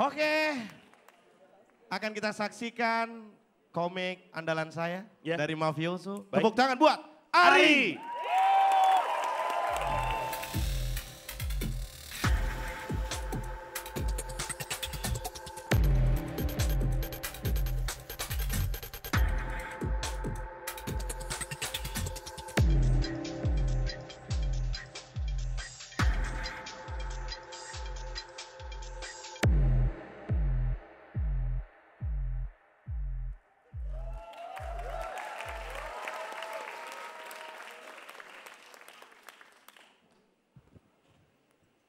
Oke, akan kita saksikan komik andalan saya dari Mafioso. Tepuk tangan buat Ari.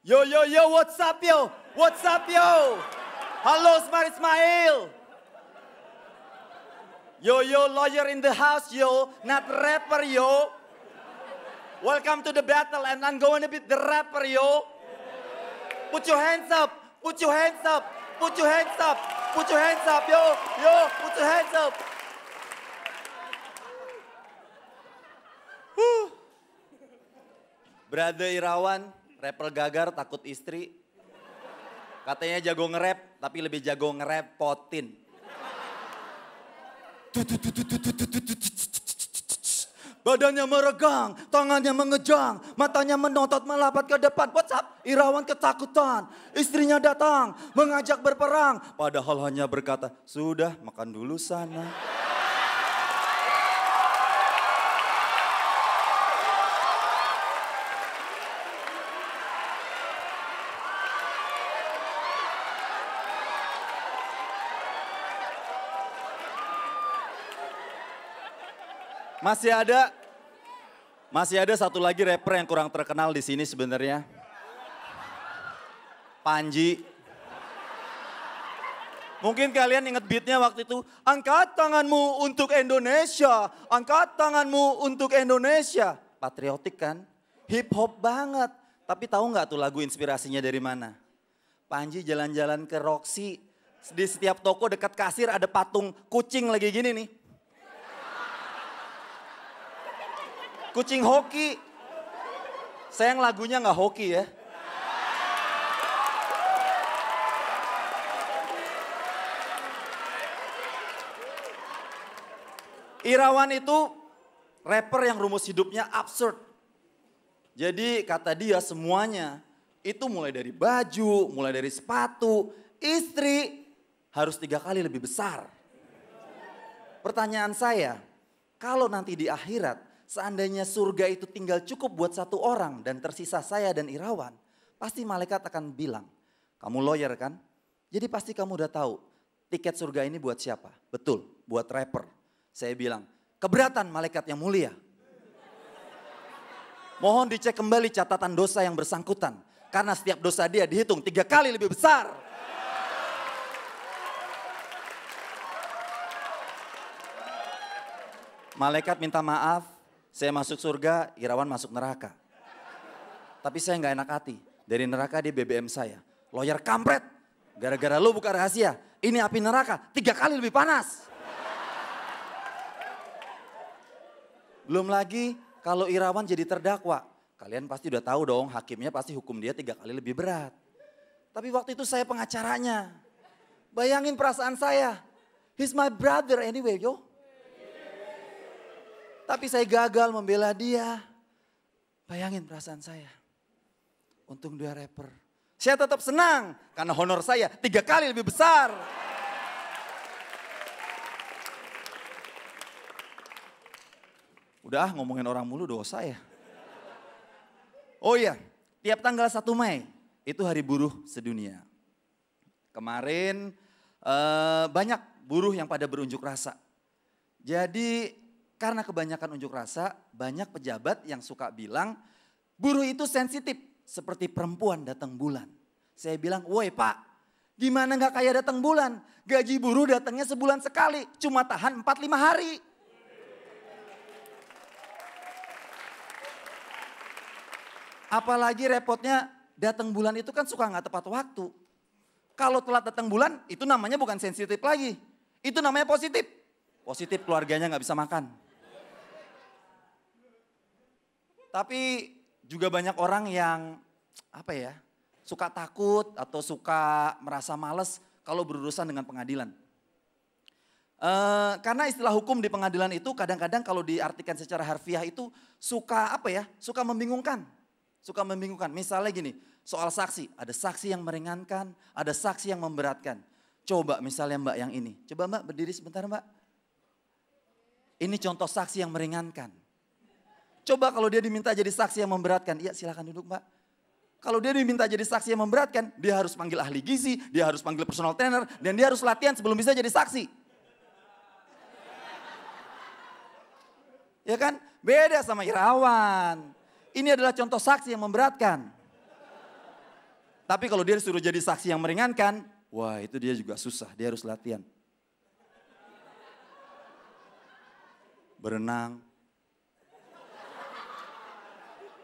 Yo, yo, yo, what's up, yo? What's up, yo? Halo, Smart Ismail. Yo, yo, lawyer in the house, yo. Not rapper, yo. Welcome to the battle and I'm going to be the rapper, yo. Put your hands up, put your hands up, put your hands up, put your hands up, yo, yo, put your hands up. Brother Irawan, rapper gagar takut istri. Katanya jago nge-rap, tapi lebih jago ngerepotin. Badannya meregang, tangannya mengejang, matanya menotot melapat ke depan. What's up? Irawan ketakutan, istrinya datang, mengajak berperang. Padahal hanya berkata, sudah makan dulu sana. Masih ada satu lagi rapper yang kurang terkenal di sini sebenarnya. Panji. Mungkin kalian ingat beatnya waktu itu. Angkat tanganmu untuk Indonesia. Angkat tanganmu untuk Indonesia. Patriotik kan? Hip hop banget. Tapi tahu nggak tuh lagu inspirasinya dari mana? Panji jalan-jalan ke Roxy. Di setiap toko dekat kasir ada patung kucing lagi gini nih. Kucing hoki. Sayang lagunya nggak hoki ya. Irawan itu rapper yang rumus hidupnya absurd. Jadi kata dia semuanya itu mulai dari baju, mulai dari sepatu, istri harus 3 kali lebih besar. Pertanyaan saya, kalau nanti di akhirat seandainya surga itu tinggal cukup buat 1 orang dan tersisa saya dan Irawan, pasti malaikat akan bilang, kamu lawyer kan? Jadi pasti kamu udah tahu tiket surga ini buat siapa? Betul, buat rapper. Saya bilang, keberatan malaikat yang mulia. Mohon dicek kembali catatan dosa yang bersangkutan. Karena setiap dosa dia dihitung 3 kali lebih besar. Malaikat minta maaf, saya masuk surga, Irawan masuk neraka. Tapi saya nggak enak hati. Dari neraka dia BBM saya. Lawyer kampret, gara-gara lu buka rahasia. Ini api neraka 3 kali lebih panas. Belum lagi kalau Irawan jadi terdakwa. Kalian pasti udah tahu dong hakimnya pasti hukum dia 3 kali lebih berat. Tapi waktu itu saya pengacaranya. Bayangin perasaan saya. He's my brother anyway yo. Tapi saya gagal membela dia. Bayangin perasaan saya. Untung dia rapper. Saya tetap senang karena honor saya 3 kali lebih besar. Udah ngomongin orang mulu dosa ya. Oh iya, tiap tanggal 1 Mei itu hari buruh sedunia. Kemarin banyak buruh yang pada berunjuk rasa. Jadi karena kebanyakan unjuk rasa, banyak pejabat yang suka bilang buruh itu sensitif seperti perempuan datang bulan. Saya bilang, woi pak, gimana gak kayak datang bulan? Gaji buruh datangnya sebulan sekali, cuma tahan 4-5 hari. Apalagi repotnya datang bulan itu kan suka gak tepat waktu. Kalau telat datang bulan itu namanya bukan sensitif lagi. Itu namanya positif. Positif keluarganya gak bisa makan. Tapi juga banyak orang yang suka takut atau suka merasa males kalau berurusan dengan pengadilan. Karena istilah hukum di pengadilan itu kadang-kadang kalau diartikan secara harfiah itu suka suka membingungkan. Suka membingungkan. Misalnya gini, soal saksi, ada saksi yang meringankan, ada saksi yang memberatkan. Coba misalnya Mbak yang ini, coba Mbak berdiri sebentar Mbak. Ini contoh saksi yang meringankan. Coba kalau dia diminta jadi saksi yang memberatkan, iya silakan duduk Mbak. Kalau dia diminta jadi saksi yang memberatkan, dia harus panggil ahli gizi, dia harus panggil personal trainer, dan dia harus latihan sebelum bisa jadi saksi. Ya kan? Beda sama Irawan. Ini adalah contoh saksi yang memberatkan. Tapi kalau dia disuruh jadi saksi yang meringankan, wah itu dia juga susah, dia harus latihan. Berenang,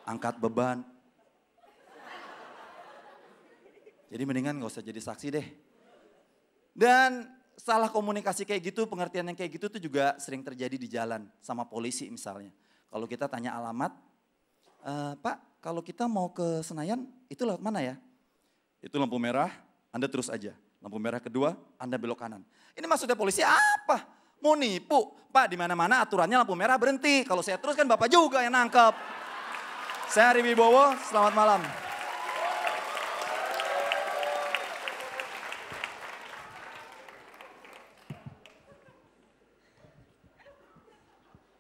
angkat beban. Jadi mendingan gak usah jadi saksi deh. Dan salah komunikasi kayak gitu, pengertian yang kayak gitu tuh juga sering terjadi di jalan sama polisi misalnya. Kalau kita tanya alamat, Pak kalau kita mau ke Senayan itu lewat mana ya? Itu lampu merah, Anda terus aja. Lampu merah kedua, Anda belok kanan. Ini maksudnya polisi apa? Mau nipu? Pak di mana-mana aturannya lampu merah berhenti. Kalau saya terus kan Bapak juga yang nangkep. Saya Ari Wibowo, selamat malam.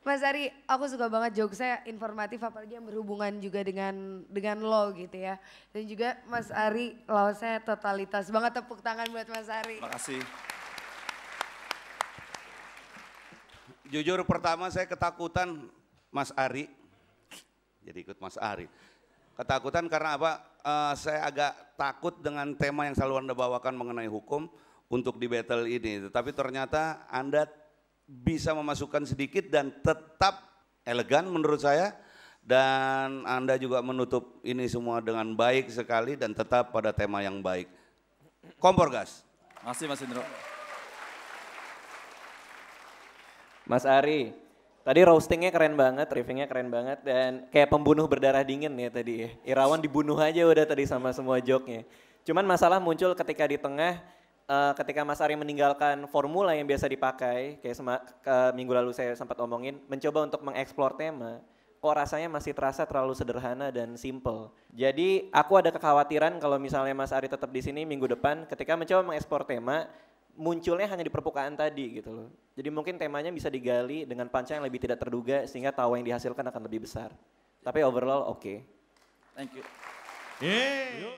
Mas Ari, aku suka banget jokesnya informatif apalagi yang berhubungan juga dengan lo gitu ya. Dan juga Mas Ari, saya totalitas banget, tepuk tangan buat Mas Ari. Makasih. Jujur pertama saya ketakutan Mas Ari, jadi ikut Mas Ari. Ketakutan karena apa? Saya agak takut dengan tema yang selalu Anda bawakan mengenai hukum untuk di battle ini. Tapi ternyata Anda bisa memasukkan sedikit dan tetap elegan menurut saya. Dan Anda juga menutup ini semua dengan baik sekali dan tetap pada tema yang baik. Kompor gas. Makasih Mas Indro. Mas Ari, tadi roastingnya keren banget, riffingnya keren banget dan kayak pembunuh berdarah dingin ya tadi ya. Irawan dibunuh aja udah tadi sama semua joke-nya. Cuman masalah muncul ketika di tengah, ketika Mas Ari meninggalkan formula yang biasa dipakai, kayak minggu lalu saya sempat omongin, mencoba untuk mengeksplor tema, kok rasanya masih terasa terlalu sederhana dan simple. Jadi aku ada kekhawatiran kalau misalnya Mas Ari tetap di sini minggu depan, ketika mencoba mengeksplor tema, munculnya hanya di permukaan tadi gitu loh. Jadi mungkin temanya bisa digali dengan panca yang lebih tidak terduga sehingga tawa yang dihasilkan akan lebih besar. Tapi overall oke. Thank you. Yeah.